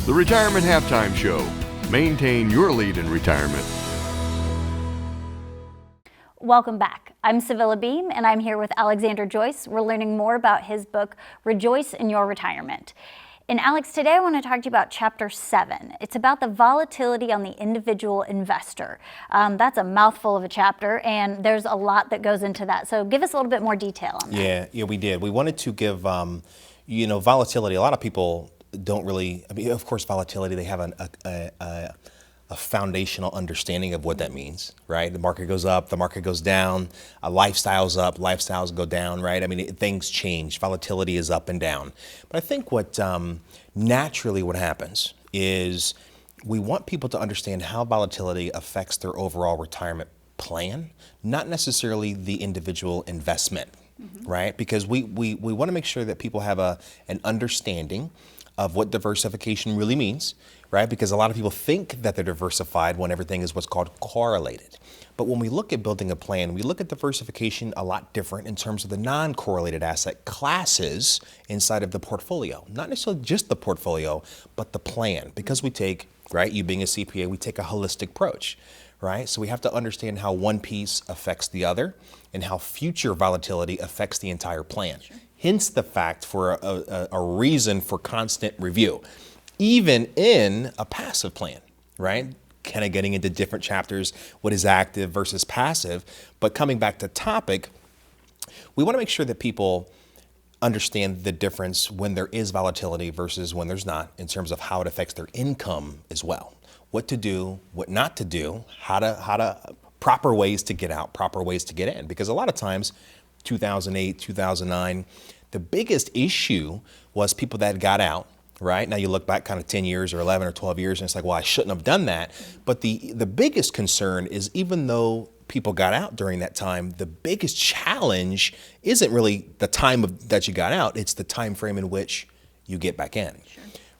The Retirement Halftime Show. Maintain your lead in retirement. Welcome back. I'm Sevilla Beam, and I'm here with Alexander Joyce. We're learning more about his book, ReJoyce in Your Retirement. And Alex, today I want to talk to you about Chapter 7. It's about the volatility on the individual investor. That's a mouthful of a chapter, and there's a lot that goes into that. So give us a little bit more detail on that. Yeah, we did. We wanted to give, volatility. A lot of people don't really, of course, volatility, they have a foundational understanding of what that means, right? The market goes up, the market goes down, lifestyles up, lifestyles go down, right? Things change. Volatility is up and down. But I think what naturally what happens is we want people to understand how volatility affects their overall retirement plan, not necessarily the individual investment, right? Because we want to make sure that people have an understanding of what diversification really means, right? Because a lot of people think that they're diversified when everything is what's called correlated. But when we look at building a plan, we look at diversification a lot different in terms of the non-correlated asset classes inside of the portfolio. Not necessarily just the portfolio, but the plan. Because we take, right, you being a CPA, we take a holistic approach, right? So we have to understand how one piece affects the other and how future volatility affects the entire plan. Sure. Hence the fact for a reason for constant review, even in a passive plan, right? Kind of getting into different chapters, what is active versus passive. But coming back to topic, we want to make sure that people understand the difference when there is volatility versus when there's not, in terms of how it affects their income as well. What to do, what not to do, how to proper ways to get out, proper ways to get in. Because a lot of times, 2008, 2009, the biggest issue was people that got out, right? Now you look back kind of 10 years or 11 or 12 years and it's like, well, I shouldn't have done that. But the biggest concern is even though people got out during that time, the biggest challenge isn't really the time that you got out, it's the time frame in which you get back in,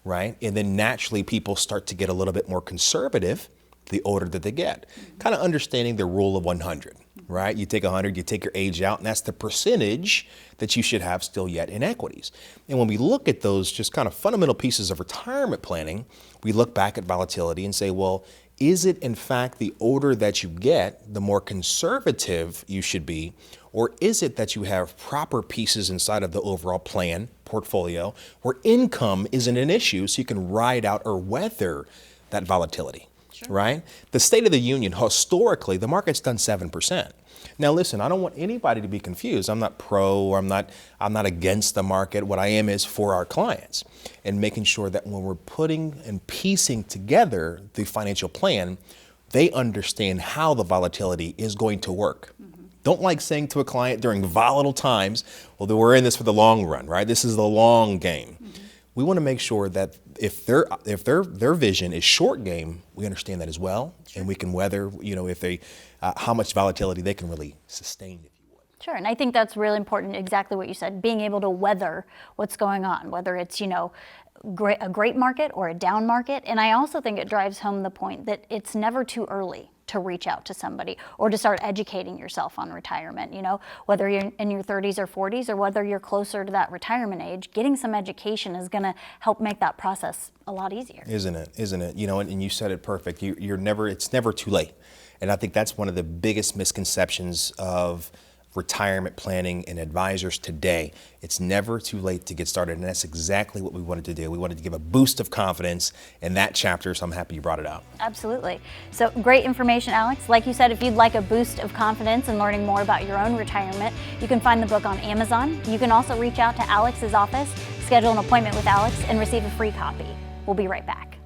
right? And then naturally people start to get a little bit more conservative the older that they get, kind of understanding the rule of 100. Right? You take 100, you take your age out, and that's the percentage that you should have still yet in equities. And when we look at those just kind of fundamental pieces of retirement planning, we look back at volatility and say, well, is it in fact the older that you get, the more conservative you should be, or is it that you have proper pieces inside of the overall plan, portfolio, where income isn't an issue so you can ride out or weather that volatility? Sure. Right? The State of the Union, historically, the market's done 7%. Now, listen, I don't want anybody to be confused. I'm not pro or I'm not against the market. What I am is for our clients and making sure that when we're putting and piecing together the financial plan, they understand how the volatility is going to work. Don't like saying to a client during volatile times, well, we're in this for the long run, right? This is the long game. We want to make sure that if their vision is short game, we understand that as well, and we can weather, if they how much volatility they can really sustain, if you would. Sure, and I think that's really important. Exactly what you said, being able to weather what's going on, whether it's a great market or a down market. And I also think it drives home the point that it's never too early to reach out to somebody or to start educating yourself on retirement, whether you're in your 30s or 40s or whether you're closer to that retirement age, getting some education is going to help make that process a lot easier. Isn't it? And you said it perfect. It's never too late. And I think that's one of the biggest misconceptions of retirement planning and advisors today. It's never too late to get started, and that's exactly what we wanted to do. We wanted to give a boost of confidence in that chapter, so I'm happy you brought it out. Absolutely. So great information, Alex. Like you said, if you'd like a boost of confidence in learning more about your own retirement, you can find the book on Amazon. You can also reach out to Alex's office, schedule an appointment with Alex, and receive a free copy. We'll be right back.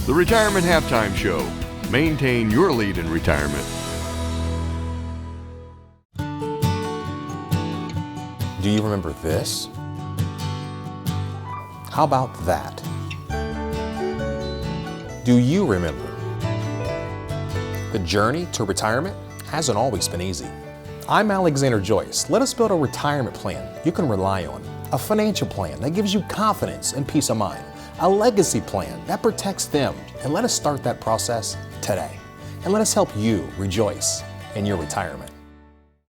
The Retirement Halftime Show. Maintain your lead in retirement. Do you remember this? How about that? Do you remember? The journey to retirement hasn't always been easy. I'm Alexander Joyce. Let us build a retirement plan you can rely on, a financial plan that gives you confidence and peace of mind, a legacy plan that protects them, and let us start that process today. And let us help you rejoice in your retirement.